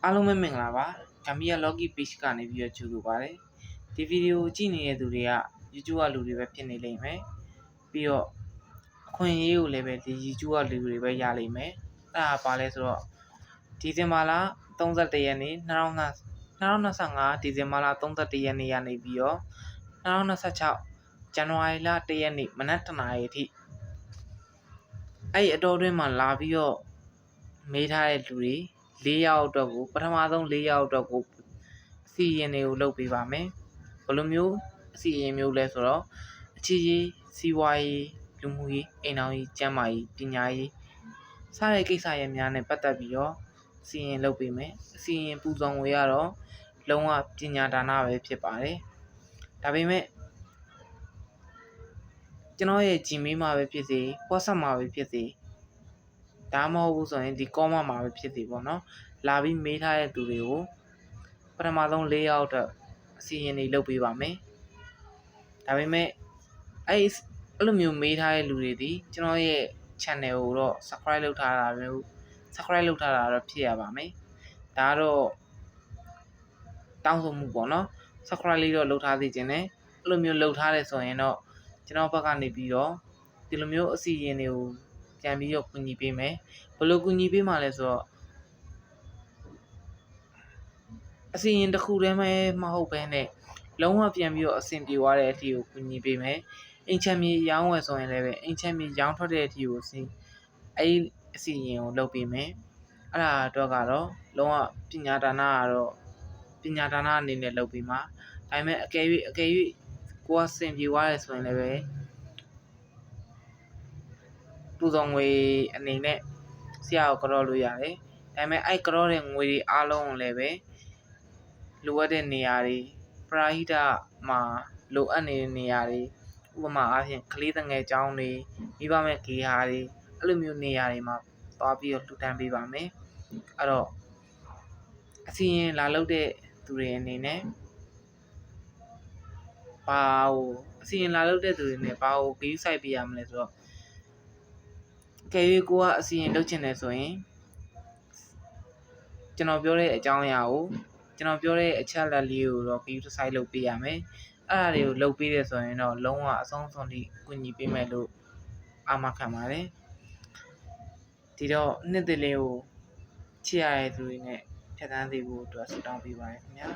အားလုံးပဲမင်္ဂလာပါဂျာမီယာ Logi Page ကနေပြီးတော့ကြိုဆိုပါတယ်ဒီဗီဒီယိုကြည့်နေတဲ့သူတွေက YouTube ကလူတွေပဲဖြစ်နေလိမ့်မယ်ပြီးတော့အခွင့်အရေးကိုလည်းပဲဒီ YouTube ကလူတွေပဲရလိမ့်မယ်အဲ့ဒါပါလဲဆိုတော့ဒီဇင်ဘာလ31ရက်နေ့2025ဒီဇင်ဘာလ31ရက်နေ့ကနေပြီးတော့2026ဇန်နဝါရီလ1ရက်နေ့မနက်7:00နာရီအထိအဲ့အတော်တွင်းမှာလာပြီးတော့မေးထားတဲ့လူတွေ4ယောက်အတွက်ကိုပထမဆုံး4ယောက်အတွက်ကိုအစီအရင်တွေကိုလုပ်ပေးပါမယ်ဘယ်လိုမျိုးအစီအရင်မျိုးလဲဆိုတော့အခြေရေးစီးပွားရေးလူမှုရေးအိမ်အောင်ရေးကျန်းမာရေးပညာရေးစတဲ့ကိစ္စရပ်များနဲ့ပတ်သက်ပြီးတော့အစီအရင်လုပ်ပေးမယ်အစီအရင်ပူဇော်ငွေကတော့လုံးဝပညာဒါနပဲဖြစ်ပါတယ်ဒါပေမဲ့ကျွန်တော်ရဲ့ Gmail မှာပဲဖြစ်စေ WhatsApp မှာပဲဖြစ်စေဒါမှမဟုတ်ဘူးဆိုရင်ဒီ comment မှာပဲဖြစ်စေပေါ့နော်လာပြီးမေးထားတဲ့သူတွေကိုပထမဆုံး4ယောက်အတွက်အစီအရင်တွေလုပ်ပေးပါမယ်ဒါပေမဲ့အဲ့လိုမျိုးမေးထားတဲ့လူတွေဒီကျွန်တော်ရဲ့ channel ကိုတော့ subscribe လုပ်ထားတာမျိုး subscribe လုပ်ထားတာတော့ဖြစ်ရပါမယ်ဒါကတော့တောင်းဆိုမှုပေါ့နော် subscribe လေးတော့လုပ်ထားသေးခြင်းနဲ့အဲ့လိုမျိုးလုပ်ထားတယ်ဆိုရင်တော့ကျွန်တော်ဘက်ကနေပြီးတော့ဒီလိုမျိုးအစီအရင်တွေကိုပြန်ပြီးတော့ကူညီပေးမယ်ဘယ်လိုကူညီပေးမှာလဲဆိုတော့အစီအရင်တစ်ခုတည်းမဟုတ်ဘဲနဲ့လုံးဝပြန်ပြီးတော့အဆင်ပြေသွားတဲ့အထိကိုကူညီပေးမယ်အင်ချမ်းမြေရောင်းဝယ်ဆိုရင်လည်းပဲအင်ချမ်းမြေရောင်းထွက်တဲ့အထိကိုအဲ့အစီအရင်ကိုလုပ်ပေးမယ်အဲ့ဒါတော့ကတော့လုံးဝပညာဒါနကတော့ပညာဒါနအနေနဲ့လုပ်ပေးမှာဒါပေမဲ့အကယ်၍ကိုကစင်ပြေသွားတယ်ဆိုရင်လည်းပဲပူဇော်ငွေအနေနဲ့ဆရာကိုကြောလို့ရတယ်ဒါပေမဲ့အဲ့ကြောတဲ့ငွေတွေအားလုံးကိုလည်းပဲလိုအပ်တဲ့နေရာတွေပရာဟိတမှာလိုအပ်နေတဲ့နေရာတွေဥပမာအားဖြင့်ကလေးငယ်ကျောင်းတွေမိဘမဲ့ဂေဟာတွေအဲ့လိုမျိုးနေရာတွေမှာသွားပြီးတော့လှူဒန်းပေးပါမယ်အဲ့တော့အစီရင်လာလုပ်တဲ့သူတွေအနေနဲ့ဘာကိုအစီရင်လာလုပ်တဲ့သူတွေနဲ့ဘာကိုဂရုစိုက်ပေးရမလဲဆိုတော့ကဲ၍ကိုကအစီရင်လုပ်ချင်တယ်ဆိုရင်ကျွန်တော်ပြောတဲ့အကြောင်းအရာကိုကျွန်တော်ပြောတဲ့အချက်လက်လေးကိုတော့ view site လုပ်ပေးရမယ်အဲ့ဒါတွေကိုလုပ်ပေးတယ်ဆိုရင်တော့လုံးဝအဆုံးစွန်ထိကူညီပေးမယ်လို့အာမခံပါတယ်ဒီတော့နှစ်သက်လေးကိုချစ်ရတဲ့သူတွေနဲ့ဖြတ်သန်းသေးဖို့အတွက်ဆုတောင်းပေးပါတယ်ခင်ဗျာ